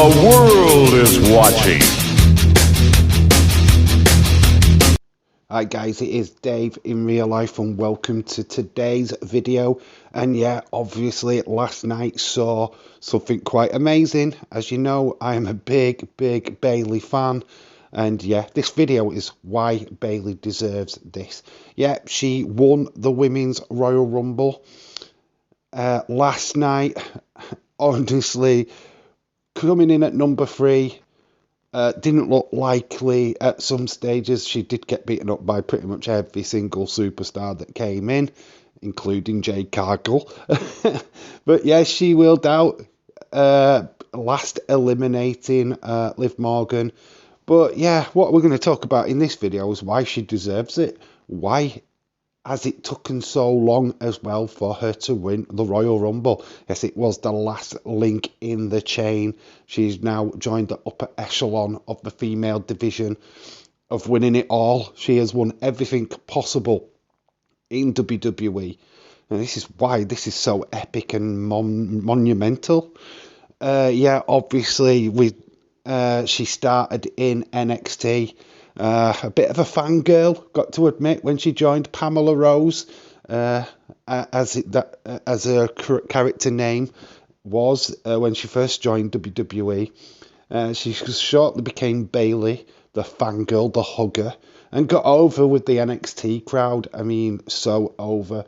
The world is watching. Hi guys, it is Dave in real life and welcome to today's video. And yeah, obviously last night saw something quite amazing. As you know, I am a big Bayley fan. And yeah, this video is why Bayley deserves this. Yeah, she won the Women's Royal Rumble last night. Honestly, coming in at number 3. Didn't look likely at some stages. She did get beaten up by pretty much every single superstar that came in, including Jade Cargill. But yeah, she wheeled out, last eliminating Liv Morgan. But yeah, what we're going to talk about in this video is why she deserves it. Why has it taken so long as well for her to win the Royal Rumble? Yes, it was the last link in the chain. She's now joined the upper echelon of the female division of winning it all. She has won everything possible in WWE. And this is why this is so epic and monumental. Yeah, obviously she started in NXT. A bit of a fangirl, got to admit, when she joined Pamela Rose, as her character name was when she first joined WWE. She shortly became Bayley, the fangirl, the hugger, and got over with the NXT crowd. I mean, so over.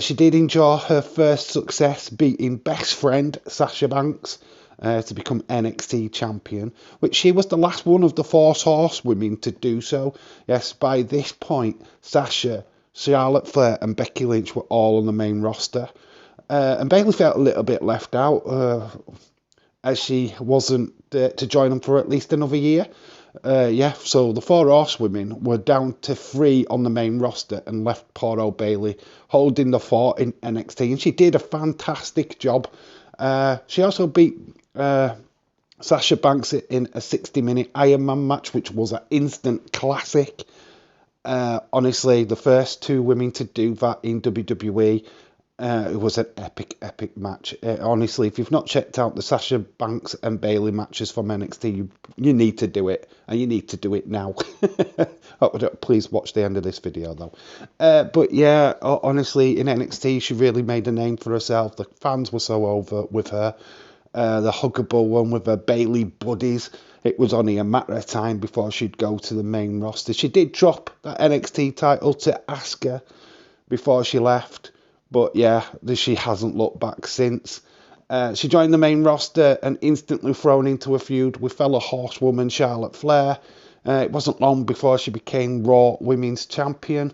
She did enjoy her first success beating best friend Sasha Banks to become NXT champion, which she was the last one of the 4 horsewomen to do so. Yes, by this point, Sasha, Charlotte Flair and Becky Lynch were all on the main roster. And Bayley felt a little bit left out as she wasn't to join them for at least another year. Yeah, so the 4 horsewomen were down to 3 on the main roster and left poor old Bayley holding the fort in NXT, and she did a fantastic job. She also beat Sasha Banks in a 60-minute Iron Man match, which was an instant classic. Honestly, the first 2 women to do that in WWE. It was an epic match. Honestly, if you've not checked out the Sasha Banks and Bayley matches from NXT, you need to do it, and you need to do it now. Please watch the end of this video, though. But yeah, honestly, in NXT, she really made a name for herself. The fans were so over with her. The huggable one with her Bayley buddies. It was only a matter of time before she'd go to the main roster. She did drop that NXT title to Asuka before she left. But yeah, she hasn't looked back since. She joined the main roster and instantly thrown into a feud with fellow horsewoman Charlotte Flair. It wasn't long before she became Raw Women's Champion.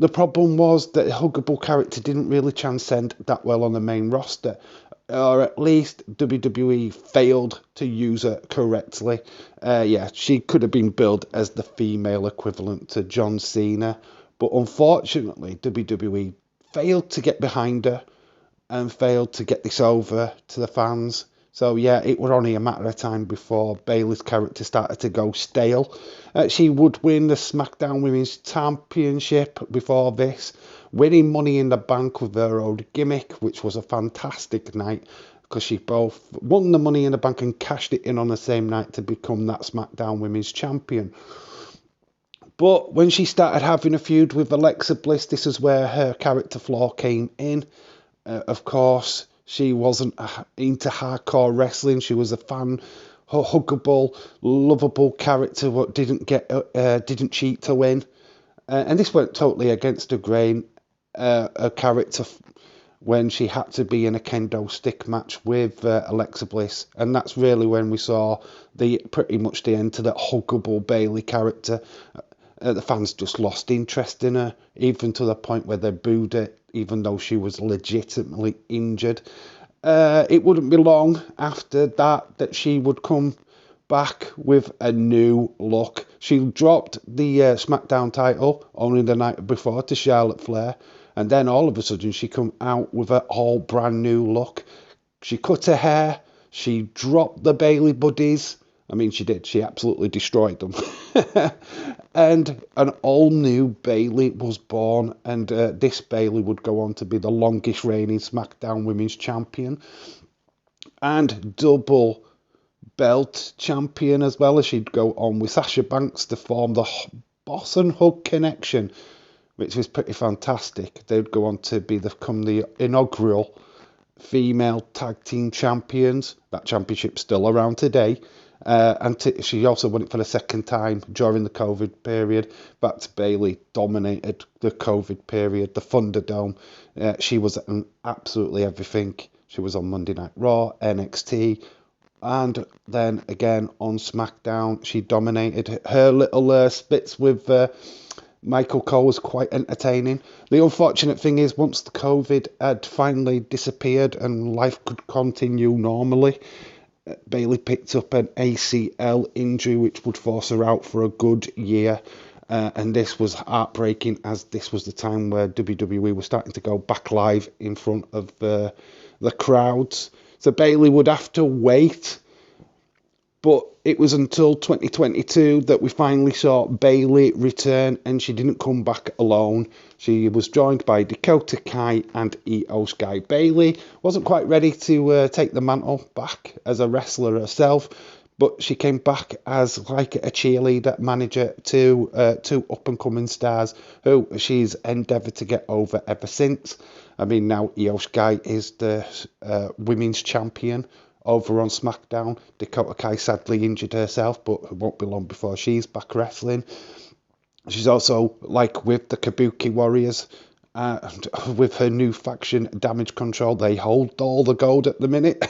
The problem was that the huggable character didn't really transcend that well on the main roster. Or at least WWE failed to use her correctly. Yeah, she could have been billed as the female equivalent to John Cena. But unfortunately, WWE failed to get behind her and failed to get this over to the fans. So yeah, it was only a matter of time before Bayley's character started to go stale. She would win the SmackDown Women's Championship before this, winning Money in the Bank with her old gimmick, which was a fantastic night because she both won the Money in the Bank and cashed it in on the same night to become that SmackDown Women's Champion. But when she started having a feud with Alexa Bliss, this is where her character flaw came in. Of course, she wasn't into hardcore wrestling. She was a fan, huggable, lovable character what didn't cheat to win. And this went totally against the grain. A character when she had to be in a kendo stick match with Alexa Bliss, and that's really when we saw pretty much the end to that huggable Bayley character. The fans just lost interest in her, even to the point where they booed her, even though she was legitimately injured. It wouldn't be long after that she would come back with a new look. She dropped the SmackDown title only the night before to Charlotte Flair, and then all of a sudden she come out with an all brand new look. She cut her hair, she dropped the Bayley buddies. I mean, she did. She absolutely destroyed them. And an all-new Bayley was born, and this Bayley would go on to be the longest reigning SmackDown Women's Champion. and double belt champion, as well as she'd go on with Sasha Banks to form the Boss and Hug connection, which was pretty fantastic. They'd go on to become the inaugural female tag team champions. That championship's still around today. She also won it for the second time during the COVID period. But Bayley dominated the COVID period, the Thunderdome. She was on absolutely everything. She was on Monday Night Raw, NXT, and then again on SmackDown. She dominated. Her little spits with Michael Cole was quite entertaining. The unfortunate thing is, once the COVID had finally disappeared and life could continue normally, Bayley picked up an ACL injury, which would force her out for a good year. And this was heartbreaking, as this was the time where WWE was starting to go back live in front of the crowds. So Bayley would have to wait. But it was until 2022 that we finally saw Bayley return, and she didn't come back alone. She was joined by Dakota Kai and Io Sky. Bayley wasn't quite ready to take the mantle back as a wrestler herself, but she came back as like a cheerleader manager to two up-and-coming stars who she's endeavoured to get over ever since. I mean, now Io Sky is the women's champion over on SmackDown. Dakota Kai sadly injured herself, but it won't be long before she's back wrestling. She's also, like with the Kabuki Warriors, with her new faction, Damage Control, they hold all the gold at the minute.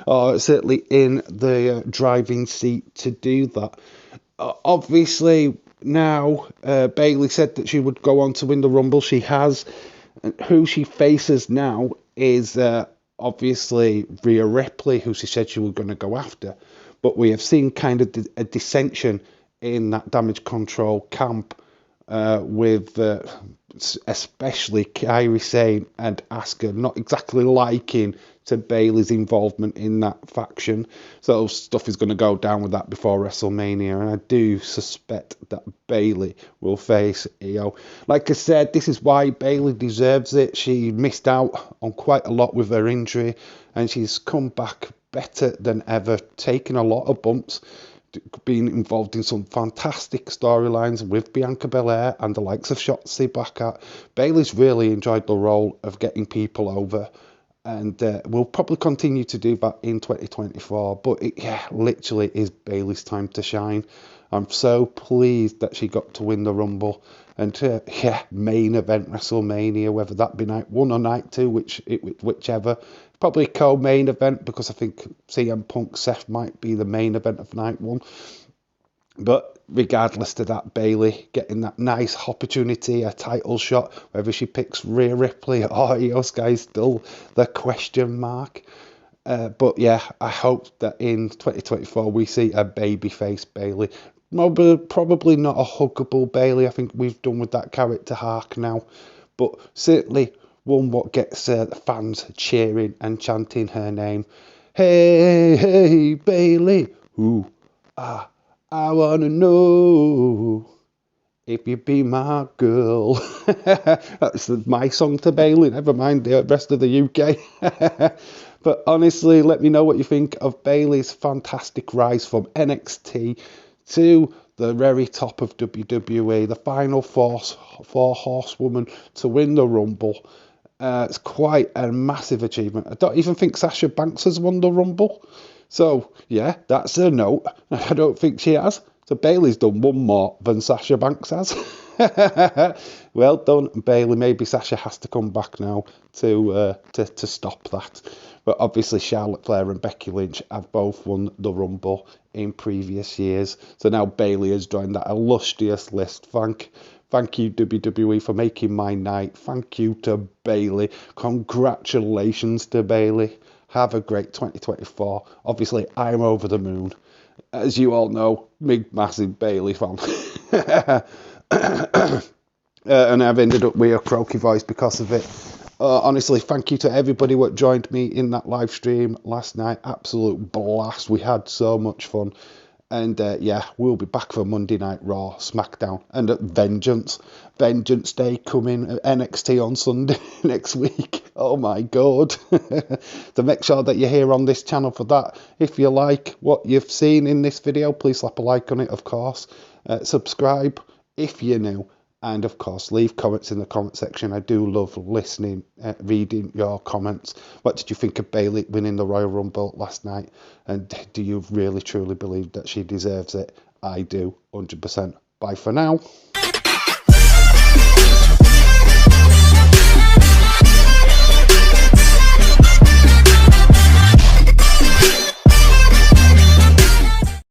Or certainly in the driving seat to do that. Obviously, now Bayley said that she would go on to win the Rumble. She has. Who she faces now is obviously Rhea Ripley, who she said she was going to go after. But we have seen kind of a dissension in that Damage Control camp with especially Kairi Sane and Asuka not exactly liking to Bayley's involvement in that faction. So stuff is going to go down with that before WrestleMania, and I do suspect that Bayley will face Io. Like I said, this is why Bayley deserves it. She missed out on quite a lot with her injury, and she's come back better than ever, taking a lot of bumps, being involved in some fantastic storylines with Bianca Belair and the likes of Shotzi Blackheart. Bayley's really enjoyed the role of getting people over, and will probably continue to do that in 2024. But it literally is Bayley's time to shine. I'm so pleased that she got to win the Rumble and main event WrestleMania, whether that be night 1 or night 2, whichever. Probably co-main event, because I think CM Punk Seth might be the main event of night 1. But regardless to that, Bayley getting that nice opportunity, a title shot, whether she picks Rhea Ripley or Io Sky is still the question mark. But yeah, I hope that in 2024 we see a babyface Bayley. Probably not a huggable Bayley. I think we've done with that character arc now. But certainly one what gets the fans cheering and chanting her name. Hey, hey, Bayley. Ooh, ah. I wanna know if you be my girl. That's my song to Bayley, never mind the rest of the UK. But honestly, let me know what you think of Bayley's fantastic rise from NXT to the very top of WWE, the final four horsewoman to win the Rumble. It's quite a massive achievement. I don't even think Sasha Banks has won the Rumble. So, yeah, that's a note. I don't think she has. So Bayley's done one more than Sasha Banks has. Well done, Bayley. Maybe Sasha has to come back now to stop that. But obviously Charlotte Flair and Becky Lynch have both won the Rumble in previous years. So now Bayley has joined that illustrious list. Thank you, WWE, for making my night. Thank you to Bayley. Congratulations to Bayley. Have a great 2024. Obviously, I'm over the moon. As you all know, big, massive Bayley fan. And I've ended up with a croaky voice because of it. Honestly, thank you to everybody what joined me in that live stream last night. Absolute blast. We had so much fun. And yeah, we'll be back for Monday Night Raw, SmackDown, and at Vengeance Day coming at NXT on Sunday next week. Oh my God. So make sure that you're here on this channel for that. If you like what you've seen in this video, please slap a like on it, of course. Subscribe if you're new. And of course, leave comments in the comment section. I do love listening, reading your comments. What did you think of Bayley winning the Royal Rumble last night? And do you really truly believe that she deserves it? I do, 100%. Bye for now.